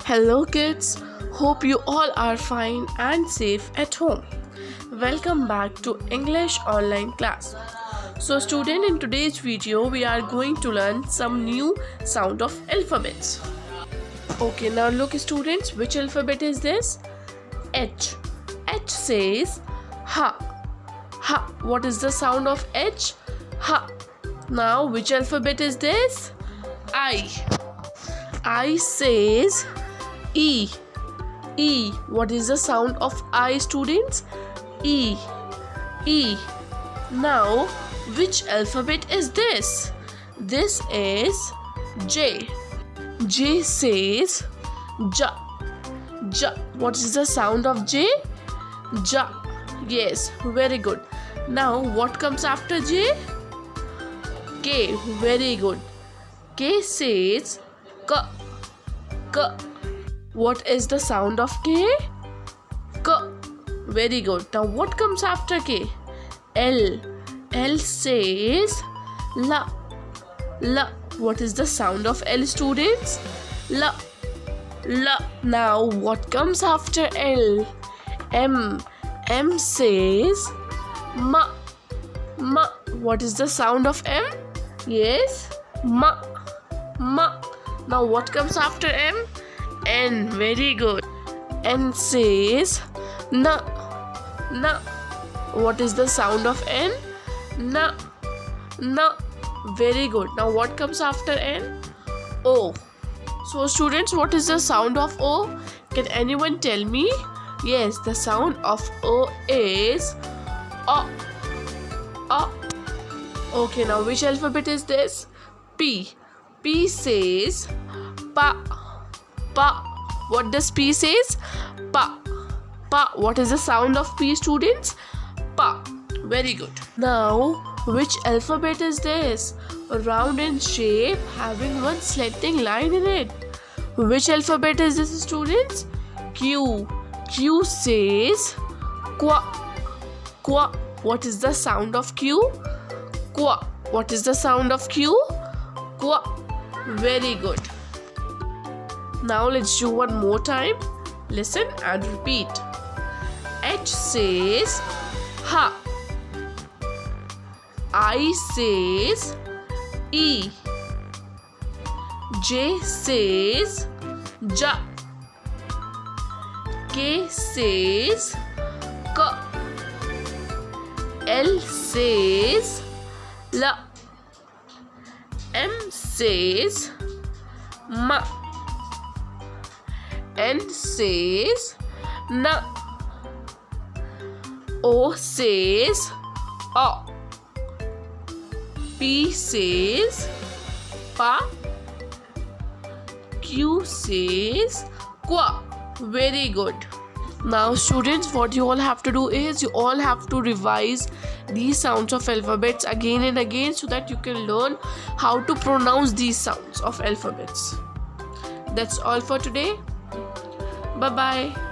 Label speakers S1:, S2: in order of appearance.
S1: Hello kids, hope you all are fine and safe at home. Welcome back to English online class. So student, in today's video we are going to learn some new sound of alphabets. Okay, now look students, which alphabet is this? H. H says ha. Ha. What is the sound of H? Ha. Now which alphabet is this? I. I says E. E. What is the sound of I, students? E. E. Now, which alphabet is this? This is J. J says J. J. What is the sound of J? J. Yes, very good. Now, what comes after J? K. Very good. K says K. K. What is the sound of K? K. Very good. Now what comes after K? L. L says La. La. What is the sound of L, students? La. La. Now what comes after L? M. M says Ma. Ma. What is the sound of M? Yes. Ma. Ma. Now what comes after M? N. Very good. N says Na. Na. What is the sound of N? Na. Na. Very good. Now what comes after N? O. So students, what is the sound of O? Can anyone tell me? Yes, the sound of O is O. O. Okay, now which alphabet is this? P. P says Pa. Pa. What does P says? Pa. Pa. What is the sound of P, students? Pa. Very good. Now, which alphabet is this? Round in shape, having one slanting line in it. Which alphabet is this, students? Q. Q says Qua. Qua. What is the sound of Q? Qua. What is the sound of Q? Qua. Very good. Now let's do one more time. Listen and repeat. H says Ha. I says E. J says Ja. K says K. L says La. M says Ma. N says Na. O says O. P says Pa. Q says Qua. Very good. Now students, what you all have to do is you all have to revise these sounds of alphabets again and again so that you can learn how to pronounce these sounds of alphabets. That's all for today. Bye bye.